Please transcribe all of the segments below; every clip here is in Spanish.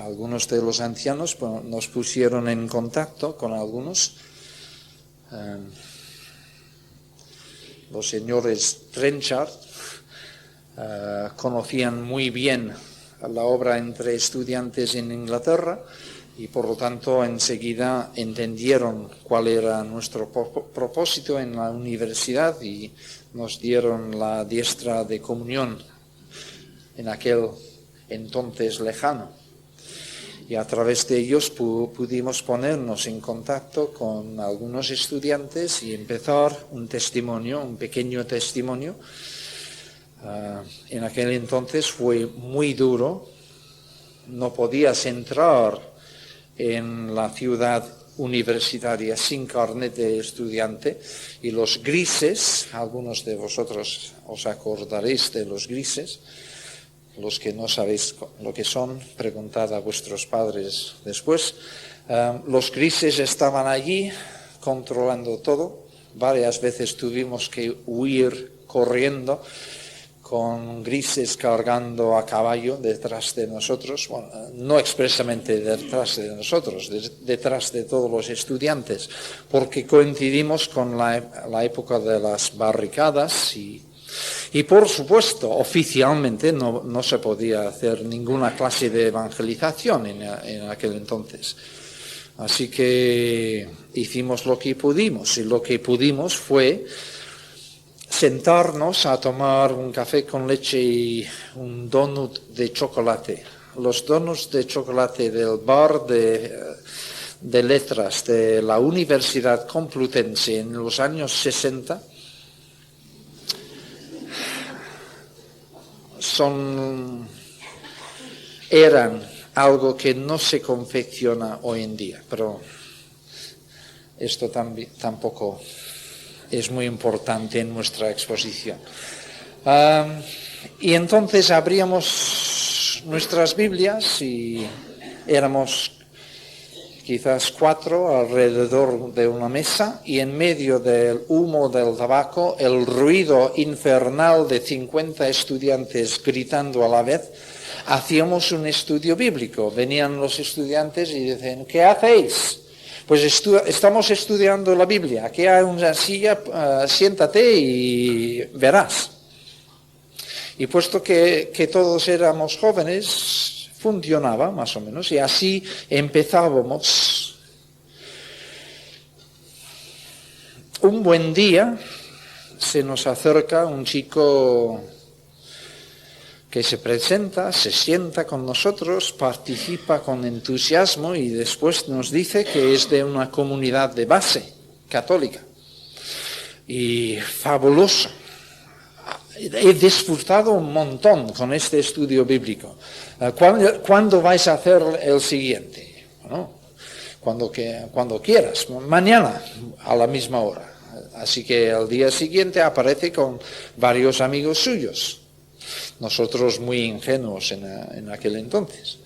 algunos de los ancianos nos pusieron en contacto con algunos. Los señores Trenchard conocían muy bien la obra entre estudiantes en Inglaterra y por lo tanto enseguida entendieron cuál era nuestro propósito en la universidad y nos dieron la diestra de comunión en aquel entonces lejano. Y a través de ellos pudimos ponernos en contacto con algunos estudiantes y empezar un pequeño testimonio. En aquel entonces fue muy duro, no podías entrar en la ciudad universitaria sin carnet de estudiante y los grises, algunos de vosotros os acordaréis de los grises. Los que no sabéis lo que son, preguntad a vuestros padres después. Los grises estaban allí controlando todo. Varias veces tuvimos que huir corriendo con grises cargando a caballo detrás de nosotros. Bueno, no expresamente detrás de nosotros, detrás de todos los estudiantes, porque coincidimos con la época de las barricadas y por supuesto, oficialmente no se podía hacer ninguna clase de evangelización en aquel entonces. Así que hicimos lo que pudimos, y lo que pudimos fue sentarnos a tomar un café con leche y un donut de chocolate. Los donuts de chocolate del bar de letras de la Universidad Complutense en los años 60 eran algo que no se confecciona hoy en día, pero esto tampoco es muy importante en nuestra exposición. Y entonces abríamos nuestras Biblias y éramos quizás 4 alrededor de una mesa, y en medio del humo del tabaco, el ruido infernal de 50 estudiantes gritando a la vez, hacíamos un estudio bíblico. Venían los estudiantes y decían: ¿qué hacéis? Pues estamos estudiando la Biblia. Aquí hay una silla, siéntate y verás. Y puesto que todos éramos jóvenes, funcionaba más o menos, y así empezábamos. Un buen día se nos acerca un chico que se presenta, se sienta con nosotros, participa con entusiasmo y después nos dice que es de una comunidad de base católica. Y fabuloso. He disfrutado un montón con este estudio bíblico. ¿Cuándo vais a hacer el siguiente? Bueno, cuando quieras, mañana a la misma hora. Así que al día siguiente aparece con varios amigos suyos. Nosotros muy ingenuos en aquel entonces.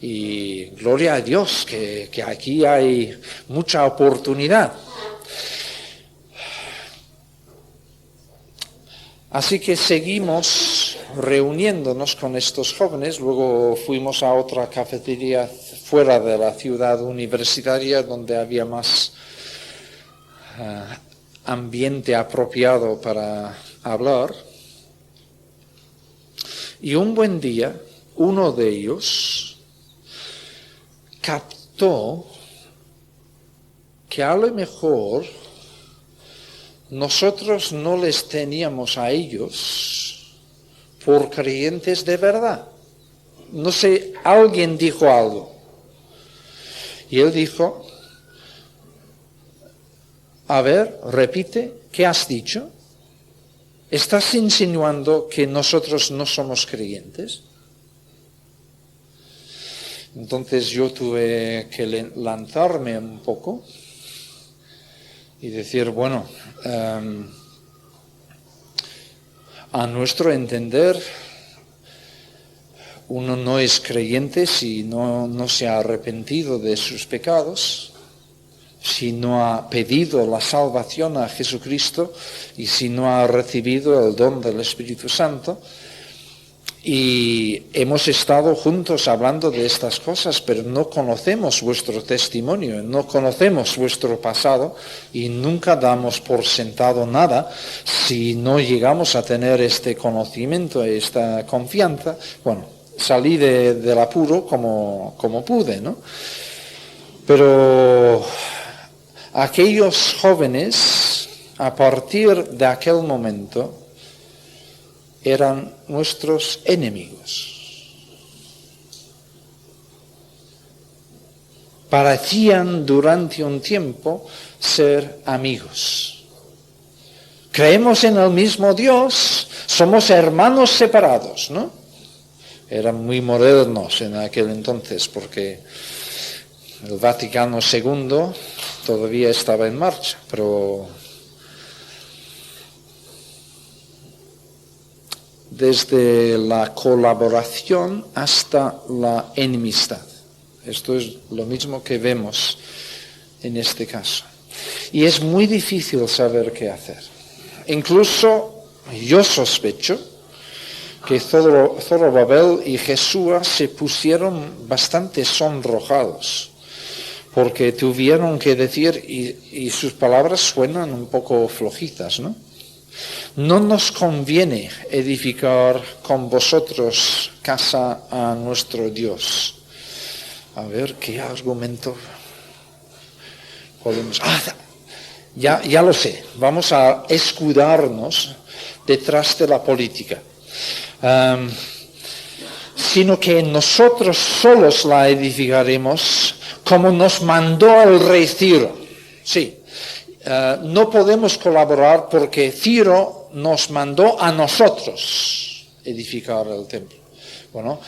Y gloria a Dios que aquí hay mucha oportunidad. Así que seguimos reuniéndonos con estos jóvenes. Luego fuimos a otra cafetería fuera de la ciudad universitaria donde había más ambiente apropiado para hablar. Y un buen día, uno de ellos captó que a lo mejor nosotros no les teníamos a ellos por creyentes de verdad. No sé, alguien dijo algo. Y él dijo: a ver, repite, ¿qué has dicho? ¿Estás insinuando que nosotros no somos creyentes? Entonces yo tuve que lanzarme un poco y decir, bueno, a nuestro entender, uno no es creyente si no se ha arrepentido de sus pecados, si no ha pedido la salvación a Jesucristo y si no ha recibido el don del Espíritu Santo. Y hemos estado juntos hablando de estas cosas, pero no conocemos vuestro testimonio, no conocemos vuestro pasado y nunca damos por sentado nada si no llegamos a tener este conocimiento, esta confianza. Bueno, salí del apuro como pude, ¿no? Pero aquellos jóvenes, a partir de aquel momento, eran nuestros enemigos. Parecían durante un tiempo ser amigos. Creemos en el mismo Dios, somos hermanos separados, ¿no? Eran muy modernos en aquel entonces porque el Vaticano II todavía estaba en marcha, pero desde la colaboración hasta la enemistad. Esto es lo mismo que vemos en este caso. Y es muy difícil saber qué hacer. Incluso yo sospecho que Zorobabel y Jesúa se pusieron bastante sonrojados, porque tuvieron que decir, y sus palabras suenan un poco flojitas, ¿no? No nos conviene edificar con vosotros casa a nuestro Dios. A ver, ¿qué argumento podemos...? Ya lo sé, vamos a escudarnos detrás de la política. Sino que nosotros solos la edificaremos como nos mandó el rey Ciro. Sí. No podemos colaborar porque Ciro nos mandó a nosotros edificar el templo. Bueno,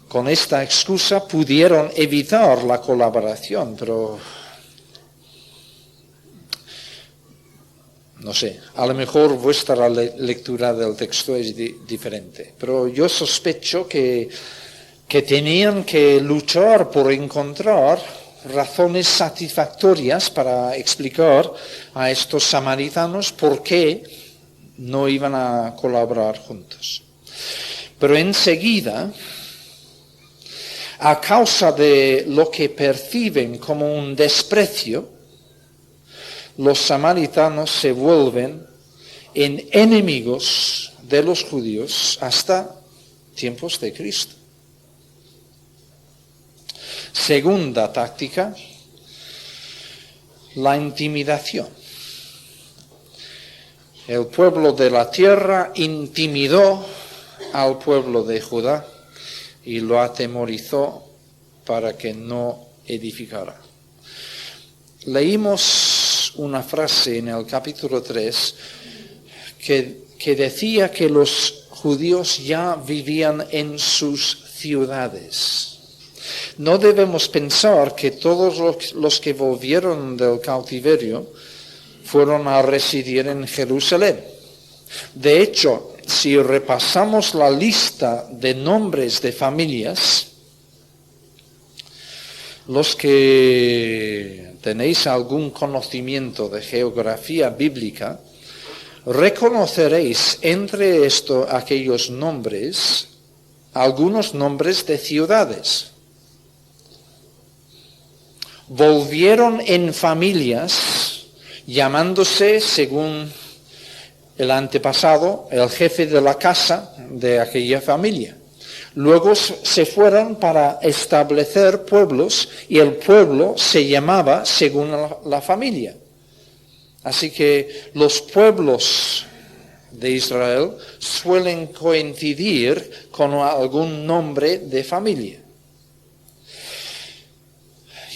con esta excusa pudieron evitar la colaboración, pero no sé, a lo mejor vuestra lectura del texto es diferente, pero yo sospecho que tenían que luchar por encontrar razones satisfactorias para explicar a estos samaritanos por qué no iban a colaborar juntos. Pero enseguida, a causa de lo que perciben como un desprecio, los samaritanos se vuelven en enemigos de los judíos hasta tiempos de Cristo. Segunda táctica, la intimidación. El pueblo de la tierra intimidó al pueblo de Judá y lo atemorizó para que no edificara. Leímos una frase en el capítulo 3 que decía que los judíos ya vivían en sus ciudades. No debemos pensar que todos los que volvieron del cautiverio fueron a residir en Jerusalén. De hecho, si repasamos la lista de nombres de familias, los que tenéis algún conocimiento de geografía bíblica, reconoceréis entre aquellos nombres algunos nombres de ciudades. Volvieron en familias llamándose, según el antepasado, el jefe de la casa de aquella familia. Luego se fueron para establecer pueblos y el pueblo se llamaba según la familia. Así que los pueblos de Israel suelen coincidir con algún nombre de familia.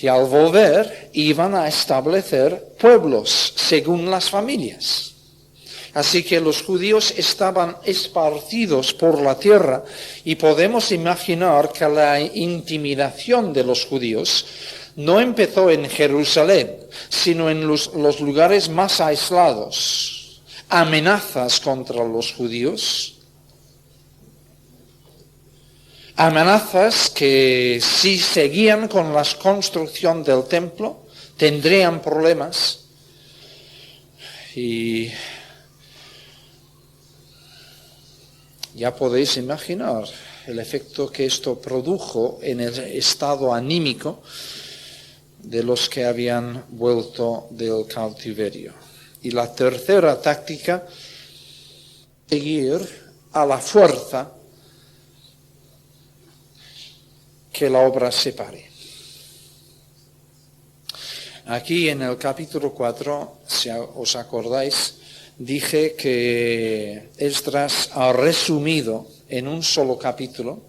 Y al volver iban a establecer pueblos según las familias. Así que los judíos estaban esparcidos por la tierra y podemos imaginar que la intimidación de los judíos no empezó en Jerusalén, sino en los lugares más aislados. Amenazas contra los judíos. Amenazas que si seguían con la construcción del templo tendrían problemas. Y Ya podéis imaginar el efecto que esto produjo en el estado anímico de los que habían vuelto del cautiverio. Y la tercera táctica, seguir a la fuerza que la obra separe. Aquí en el capítulo 4, si os acordáis, dije que Esdras ha resumido en un solo capítulo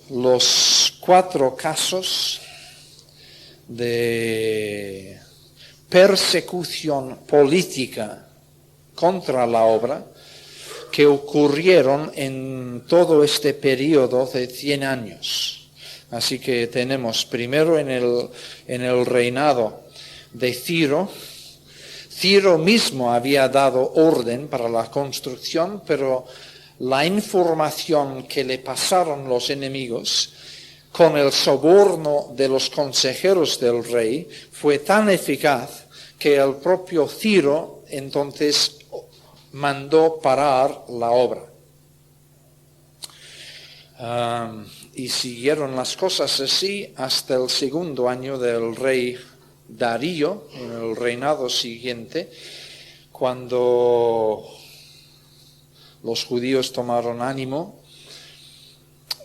los 4 casos de persecución política contra la obra que ocurrieron en todo este periodo de 100 años. Así que tenemos primero en el reinado de Ciro. Ciro mismo había dado orden para la construcción, pero la información que le pasaron los enemigos con el soborno de los consejeros del rey fue tan eficaz que el propio Ciro entonces mandó parar la obra. Y siguieron las cosas así hasta el segundo año del rey Darío, en el reinado siguiente, cuando los judíos tomaron ánimo,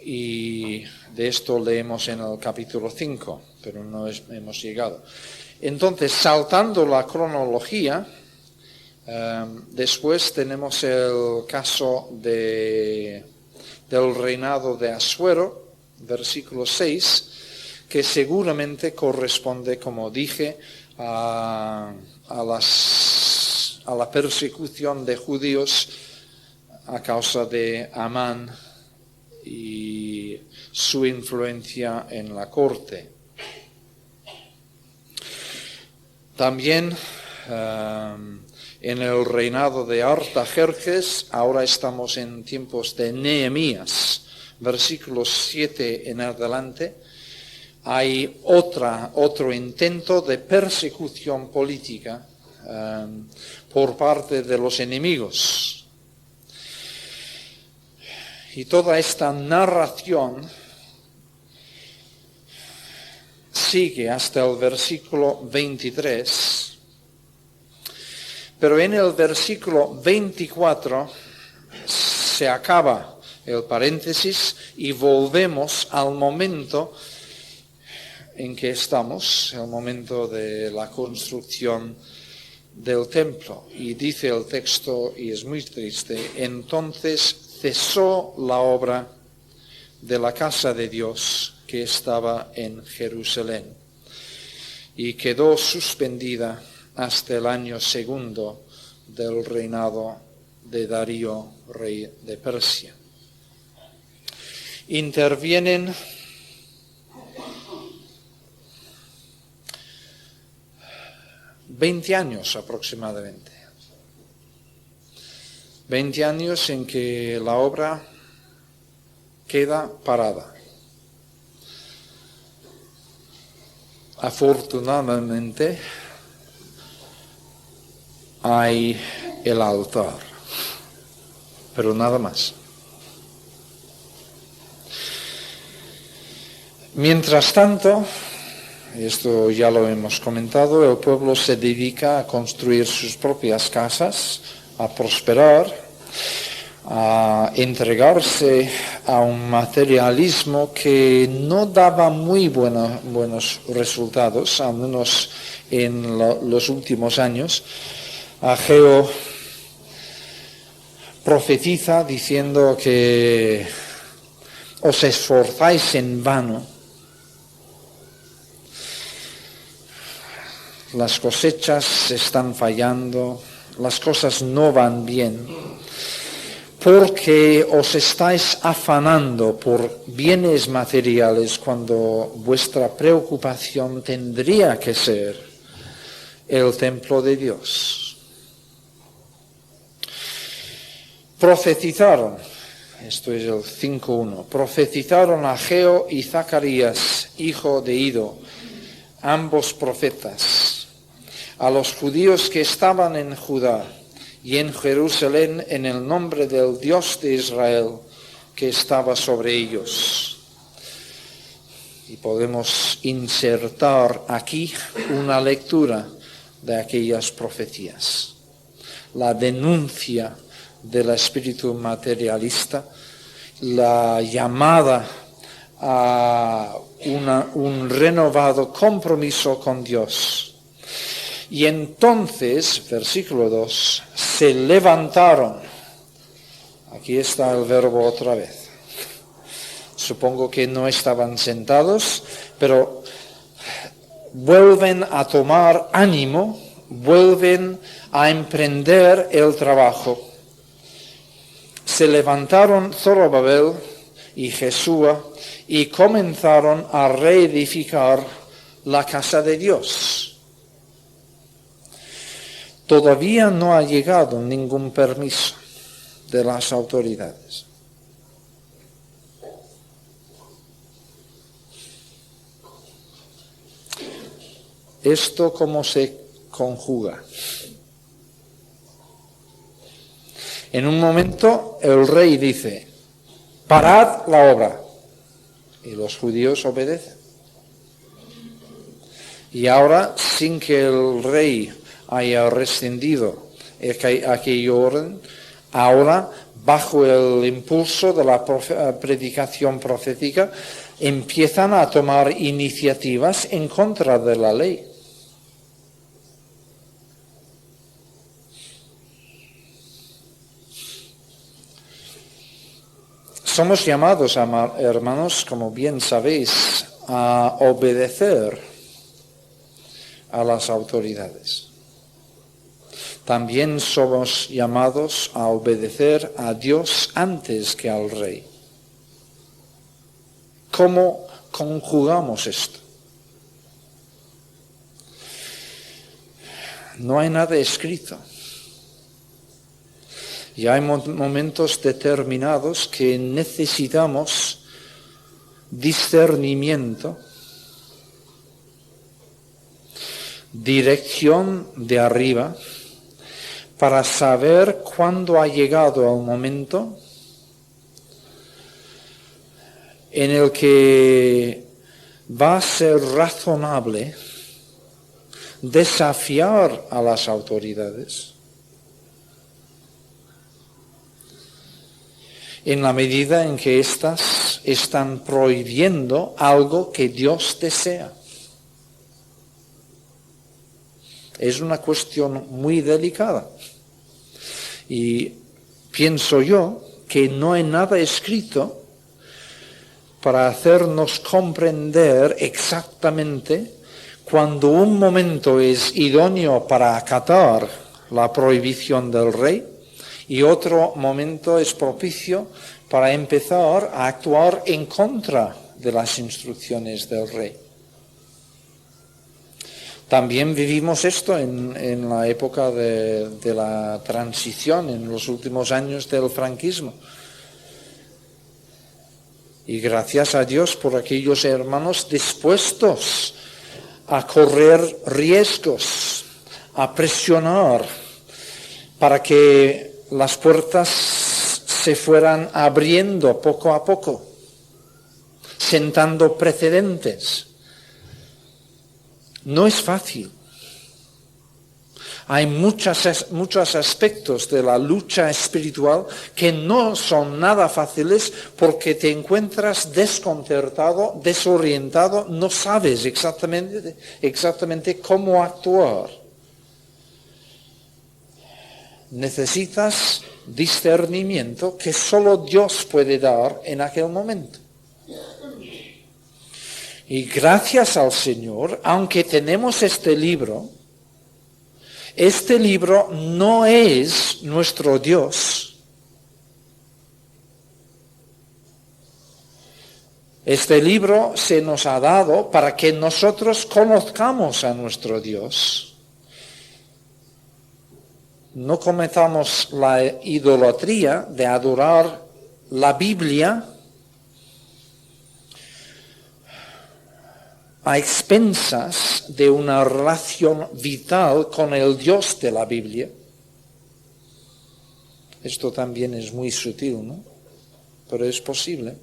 y de esto leemos en el capítulo 5, pero no hemos llegado. Entonces, saltando la cronología, después tenemos el caso del reinado de Asuero, versículo 6, que seguramente corresponde, como dije, a la persecución de judíos a causa de Amán y su influencia en la corte. También en el reinado de Artajerjes, ahora estamos en tiempos de Nehemías, versículos 7 en adelante, hay otro intento de persecución política por parte de los enemigos. Y toda esta narración sigue hasta el versículo 23, pero en el versículo 24 se acaba el paréntesis y volvemos al momento en que estamos, el momento de la construcción del templo. Y dice el texto, y es muy triste, entonces cesó la obra de la casa de Dios que estaba en Jerusalén y quedó suspendida hasta el año segundo del reinado de Darío, rey de Persia. Intervienen 20 años aproximadamente. 20 años en que la obra queda parada. Afortunadamente hay el altar, pero nada más. Mientras tanto, esto ya lo hemos comentado, el pueblo se dedica a construir sus propias casas, a prosperar, a entregarse a un materialismo que no daba muy buenos resultados, al menos en los últimos años. Ageo profetiza diciendo que os esforzáis en vano, las cosechas están fallando, las cosas no van bien, porque os estáis afanando por bienes materiales cuando vuestra preocupación tendría que ser el templo de Dios. Profetizaron, esto es el 5.1, profetizaron Ageo y Zacarías, hijo de Ido, ambos profetas, a los judíos que estaban en Judá y en Jerusalén en el nombre del Dios de Israel que estaba sobre ellos. Y podemos insertar aquí una lectura de aquellas profecías. La denuncia del espíritu materialista, la llamada a un renovado compromiso con Dios. Y entonces, versículo 2, se levantaron. Aquí está el verbo otra vez. Supongo que no estaban sentados, pero vuelven a tomar ánimo, vuelven a emprender el trabajo. Se levantaron Zorobabel y Jesúa y comenzaron a reedificar la casa de Dios. Todavía no ha llegado ningún permiso de las autoridades. ¿Esto cómo se conjuga? En un momento el rey dice, parad la obra, y los judíos obedecen. Y ahora, sin que el rey haya rescindido aquella orden, ahora, bajo el impulso de la predicación profética, empiezan a tomar iniciativas en contra de la ley. Somos llamados, hermanos, como bien sabéis, a obedecer a las autoridades. También somos llamados a obedecer a Dios antes que al rey. ¿Cómo conjugamos esto? No hay nada escrito. Y hay momentos determinados que necesitamos discernimiento, dirección de arriba, para saber cuándo ha llegado el momento en el que va a ser razonable desafiar a las autoridades en la medida en que éstas están prohibiendo algo que Dios desea. Es una cuestión muy delicada. Y pienso yo que no hay nada escrito para hacernos comprender exactamente cuando un momento es idóneo para acatar la prohibición del rey y otro momento es propicio para empezar a actuar en contra de las instrucciones del rey. También vivimos esto en la época de la transición, en los últimos años del franquismo. Y gracias a Dios por aquellos hermanos dispuestos a correr riesgos, a presionar para que las puertas se fueran abriendo poco a poco, sentando precedentes. No es fácil. Hay muchos aspectos de la lucha espiritual que no son nada fáciles porque te encuentras desconcertado, desorientado, no sabes exactamente cómo actuar. Necesitas discernimiento que solo Dios puede dar en aquel momento. Y gracias al Señor, aunque tenemos este libro no es nuestro Dios. Este libro se nos ha dado para que nosotros conozcamos a nuestro Dios. No cometamos la idolatría de adorar la Biblia a expensas de una relación vital con el Dios de la Biblia. Esto también es muy sutil, ¿no? Pero es posible.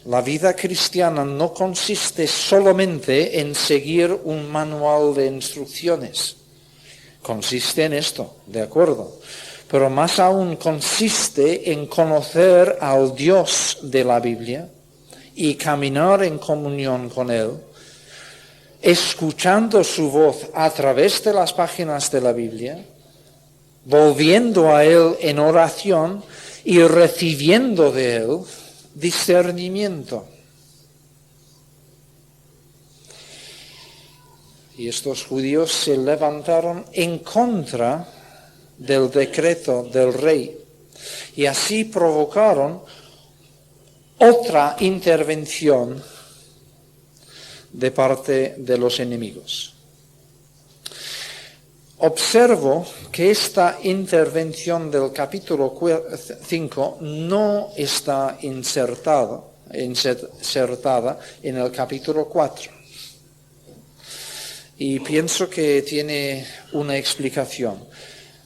La vida cristiana no consiste solamente en seguir un manual de instrucciones. Consiste en esto, de acuerdo. Pero más aún consiste en conocer al Dios de la Biblia y caminar en comunión con Él, escuchando su voz a través de las páginas de la Biblia, volviendo a Él en oración y recibiendo de Él discernimiento. Y estos judíos se levantaron en contra del decreto del rey y así provocaron otra intervención de parte de los enemigos. Observo que esta intervención del capítulo 5 no está insertada en el capítulo 4. Y pienso que tiene una explicación.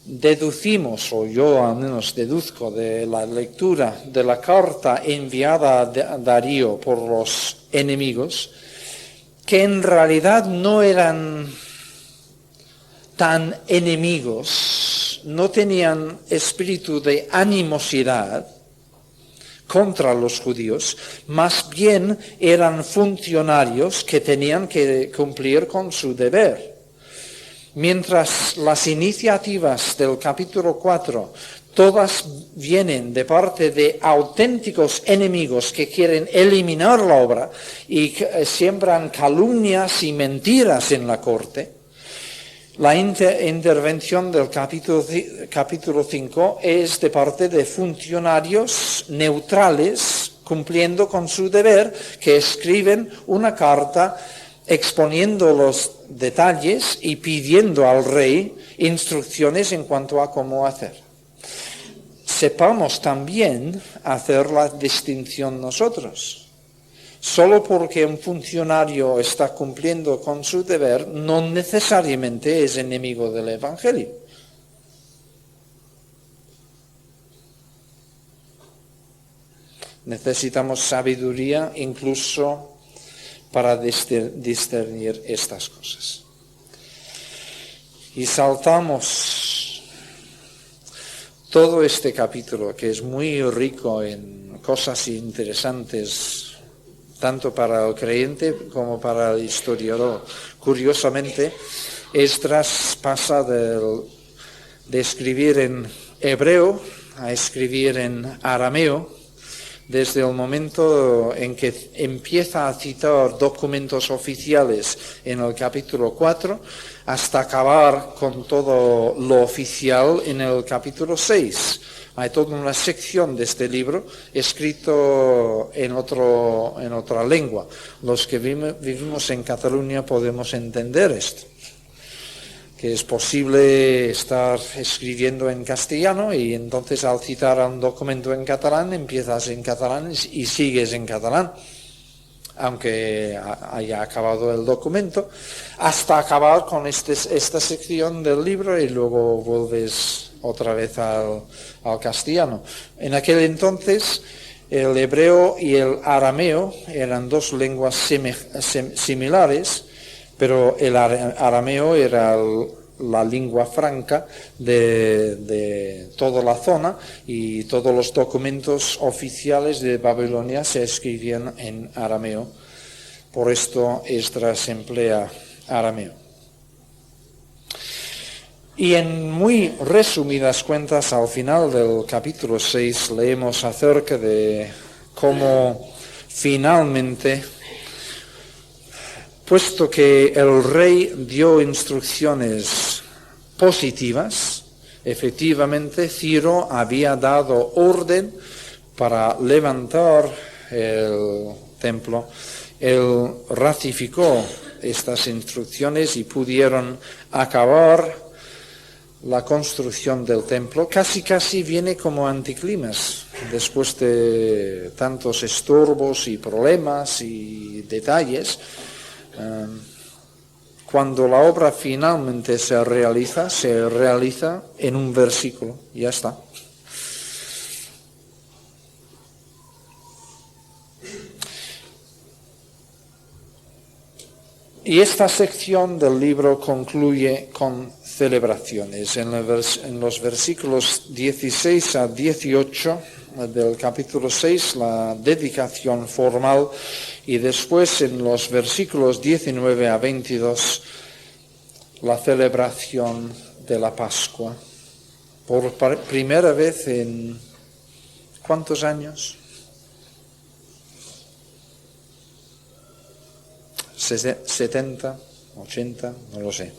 Deducimos, o yo al menos deduzco de la lectura de la carta enviada a Darío por los enemigos, que en realidad no eran tan enemigos, no tenían espíritu de animosidad contra los judíos, más bien eran funcionarios que tenían que cumplir con su deber. Mientras las iniciativas del capítulo 4 todas vienen de parte de auténticos enemigos que quieren eliminar la obra y siembran calumnias y mentiras en la corte, la intervención del capítulo 5 es de parte de funcionarios neutrales cumpliendo con su deber, que escriben una carta exponiendo los detalles y pidiendo al rey instrucciones en cuanto a cómo hacer. Sepamos también hacer la distinción nosotros. Solo porque un funcionario está cumpliendo con su deber, no necesariamente es enemigo del Evangelio. Necesitamos sabiduría incluso para discernir estas cosas. Y saltamos todo este capítulo, que es muy rico en cosas interesantes, tanto para el creyente como para el historiador. Curiosamente, Esdras pasa de escribir en hebreo a escribir en arameo, desde el momento en que empieza a citar documentos oficiales en el capítulo 4, hasta acabar con todo lo oficial en el capítulo 6. Hay toda una sección de este libro escrito en otra lengua. Los que vivimos en Cataluña podemos entender esto, que es posible estar escribiendo en castellano y entonces al citar un documento en catalán empiezas en catalán y sigues en catalán, aunque haya acabado el documento, hasta acabar con esta sección del libro y luego vuelves otra vez al castellano. En aquel entonces el hebreo y el arameo eran dos lenguas similares, pero el arameo era la lengua franca de toda la zona y todos los documentos oficiales de Babilonia se escribían en arameo. Por esto Esdras emplea arameo. Y en muy resumidas cuentas, al final del capítulo 6 leemos acerca de cómo finalmente, puesto que el rey dio instrucciones positivas, efectivamente Ciro había dado orden para levantar el templo. Él ratificó estas instrucciones y pudieron acabar la construcción del templo. Casi viene como anticlimax, después de tantos estorbos y problemas y detalles. cuando la obra finalmente se realiza en un versículo, ya está. Y esta sección del libro concluye con celebraciones. En los versículos 16 a 18 del capítulo 6, la dedicación formal, y después en los versículos 19 a 22, la celebración de la Pascua. Por primera vez en ¿cuántos años? 70, 80, no lo sé.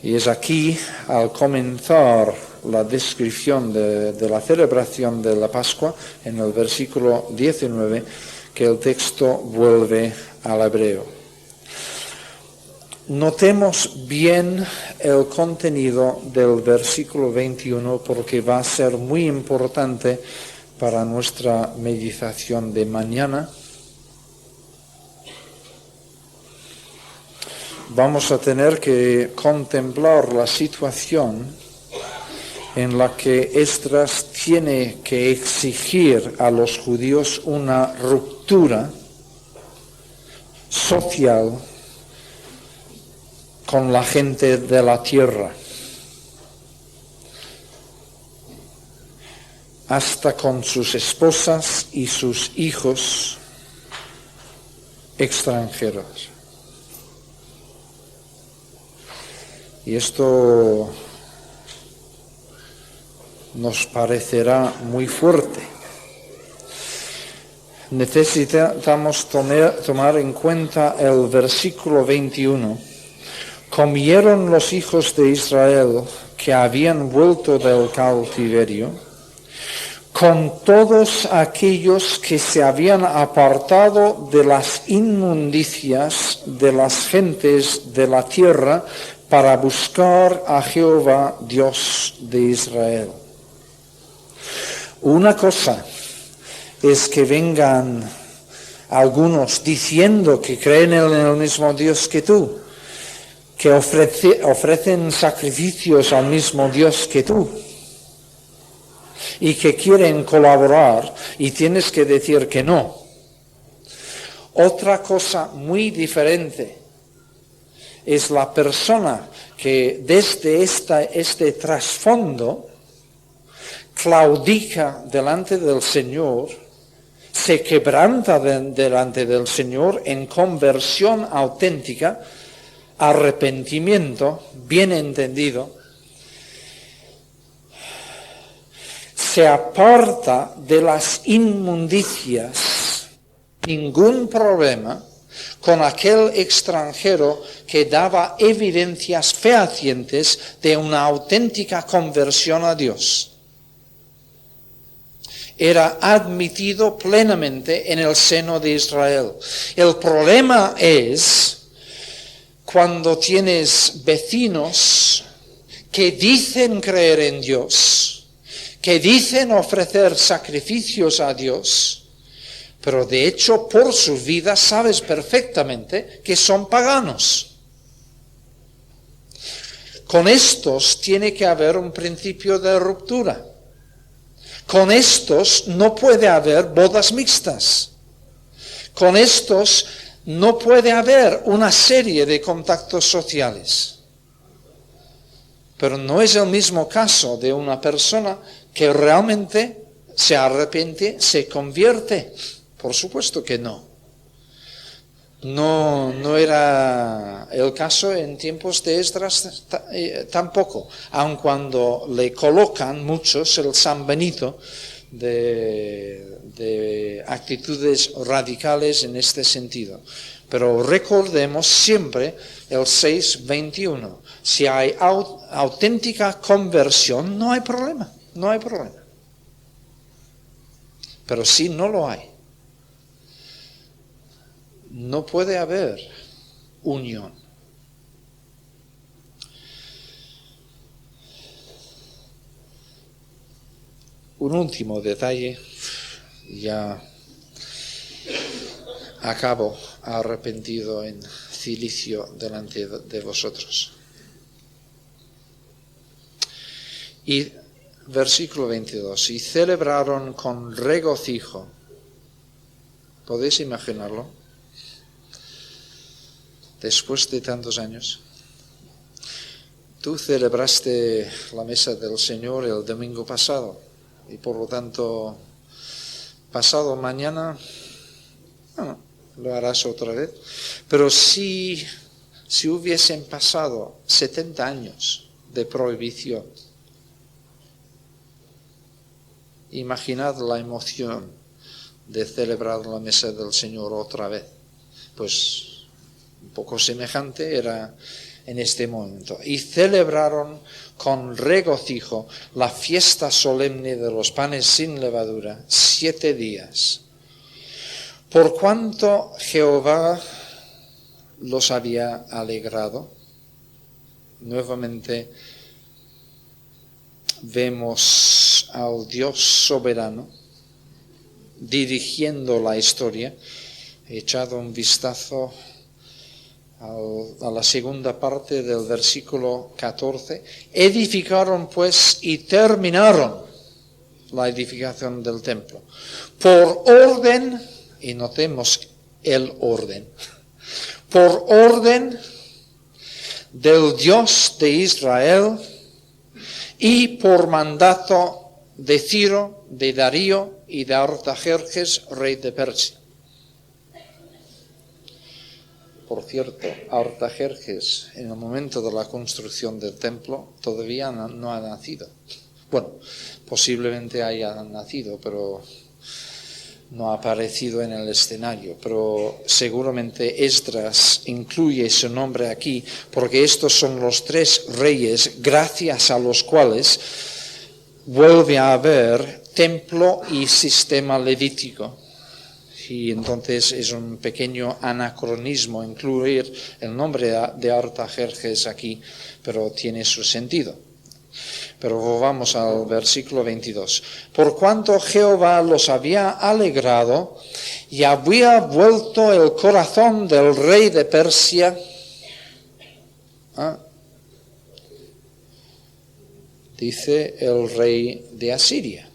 Y es aquí, al comenzar la descripción de la celebración de la Pascua, en el versículo 19, que el texto vuelve al hebreo. Notemos bien el contenido del versículo 21 porque va a ser muy importante para nuestra meditación de mañana. Vamos a tener que contemplar la situación en la que Esdras tiene que exigir a los judíos una ruptura social con la gente de la tierra, hasta con sus esposas y sus hijos extranjeros. Y esto nos parecerá muy fuerte. Necesitamos tomar en cuenta el versículo 21. Comieron los hijos de Israel que habían vuelto del cautiverio con todos aquellos que se habían apartado de las inmundicias de las gentes de la tierra para buscar a Jehová, Dios de Israel. Una cosa es que vengan algunos diciendo que creen en el mismo Dios que tú, que ofrecen sacrificios al mismo Dios que tú y que quieren colaborar, y tienes que decir que no. Otra cosa muy diferente es la persona que desde este trasfondo claudica delante del Señor, se quebranta delante del Señor en conversión auténtica, arrepentimiento, bien entendido, se aparta de las inmundicias, ningún problema, con aquel extranjero que daba evidencias fehacientes de una auténtica conversión a Dios. Era admitido plenamente en el seno de Israel. El problema es cuando tienes vecinos que dicen creer en Dios, que dicen ofrecer sacrificios a Dios, pero de hecho por sus vidas sabes perfectamente que son paganos. Con estos tiene que haber un principio de ruptura. Con estos no puede haber bodas mixtas. Con estos no puede haber una serie de contactos sociales. Pero no es el mismo caso de una persona que realmente se arrepiente, se convierte. Por supuesto que no. No era el caso en tiempos de Esdras tampoco, aun cuando le colocan muchos el San Benito de actitudes radicales en este sentido. Pero recordemos siempre el 6:21. Si hay auténtica conversión, no hay problema. Pero si no lo hay, no puede haber unión. Un último detalle, ya acabo arrepentido en cilicio delante de vosotros. Y versículo 22, y celebraron con regocijo. ¿Podéis imaginarlo? Después de tantos años. Tú celebraste la mesa del Señor el domingo pasado y por lo tanto pasado mañana bueno, lo harás otra vez. Pero si hubiesen pasado 70 años de prohibición, imaginad la emoción de celebrar la mesa del Señor otra vez. Pues un poco semejante era en este momento. Y celebraron con regocijo la fiesta solemne de los panes sin levadura, 7 días. Por cuanto Jehová los había alegrado, nuevamente vemos al Dios soberano dirigiendo la historia. He echado un vistazo a la segunda parte del versículo 14. Edificaron pues y terminaron la edificación del templo por orden, y notemos el orden, por orden del Dios de Israel y por mandato de Ciro, de Darío y de Artajerjes, rey de Persia. Por cierto, Artajerjes, en el momento de la construcción del templo, todavía no ha nacido. Bueno, posiblemente haya nacido, pero no ha aparecido en el escenario. Pero seguramente Esdras incluye su nombre aquí, porque estos son los 3 reyes gracias a los cuales vuelve a haber templo y sistema levítico. Y entonces es un pequeño anacronismo incluir el nombre de Artajerjes aquí, pero tiene su sentido. Pero volvamos al versículo 22. Por cuanto Jehová los había alegrado y había vuelto el corazón del rey de Persia, dice el rey de Asiria.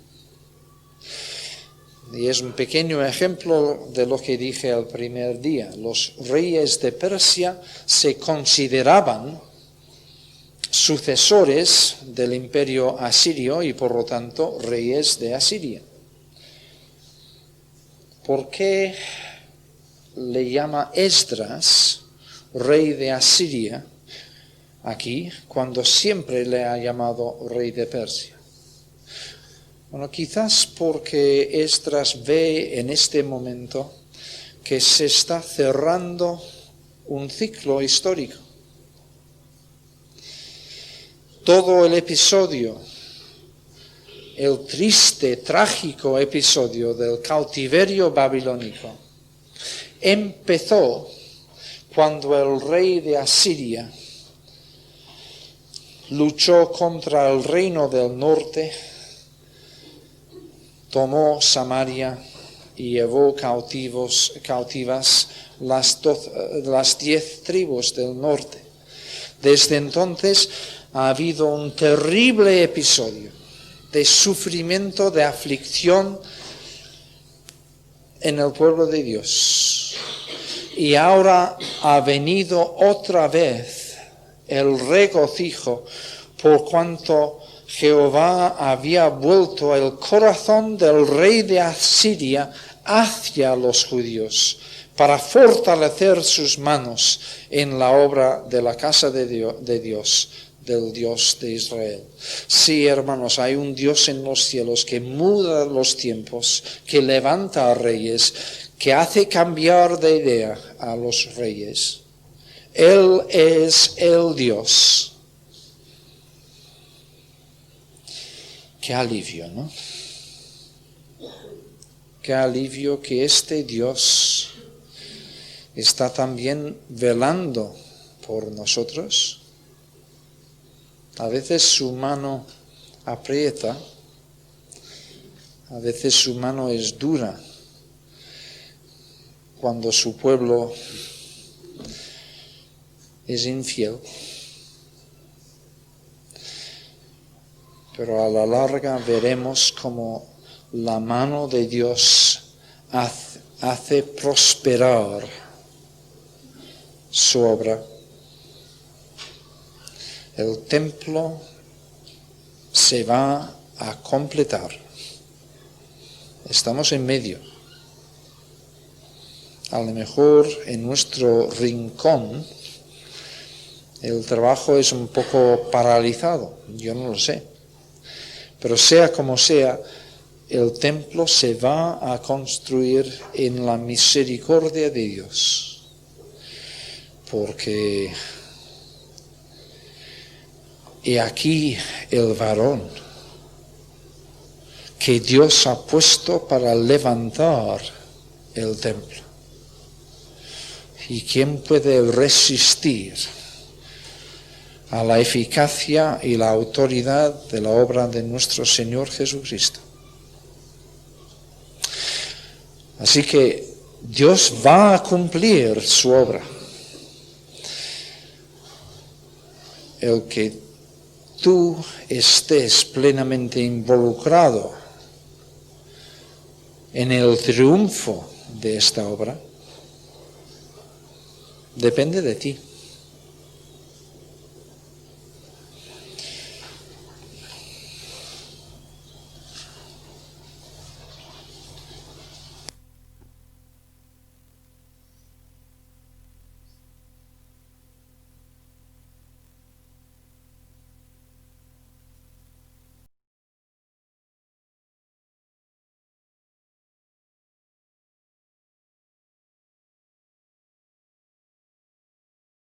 Y es un pequeño ejemplo de lo que dije el primer día. Los reyes de Persia se consideraban sucesores del imperio asirio y por lo tanto reyes de Asiria. ¿Por qué le llama Esdras rey de Asiria aquí cuando siempre le ha llamado rey de Persia? Bueno, quizás porque Esdras ve en este momento que se está cerrando un ciclo histórico. Todo el episodio, el triste, trágico episodio del cautiverio babilónico, empezó cuando el rey de Asiria luchó contra el reino del norte, tomó Samaria y llevó cautivas las 10 tribus del norte. Desde entonces ha habido un terrible episodio de sufrimiento, de aflicción en el pueblo de Dios. Y ahora ha venido otra vez el regocijo por cuanto Jehová había vuelto el corazón del rey de Asiria hacia los judíos para fortalecer sus manos en la obra de la casa de Dios, del Dios de Israel. Sí, hermanos, hay un Dios en los cielos que muda los tiempos, que levanta a reyes, que hace cambiar de idea a los reyes. Él es el Dios. Qué alivio, ¿no? Qué alivio que este Dios está también velando por nosotros. A veces su mano aprieta, a veces su mano es dura cuando su pueblo es infiel. Pero a la larga veremos cómo la mano de Dios hace prosperar su obra. El templo se va a completar. Estamos en medio. A lo mejor en nuestro rincón el trabajo es un poco paralizado, yo no lo sé. Pero sea como sea, el templo se va a construir en la misericordia de Dios. Porque he aquí el varón que Dios ha puesto para levantar el templo. ¿Y quién puede resistir a la eficacia y la autoridad de la obra de nuestro Señor Jesucristo? Así que Dios va a cumplir su obra. El que tú estés plenamente involucrado en el triunfo de esta obra depende de ti.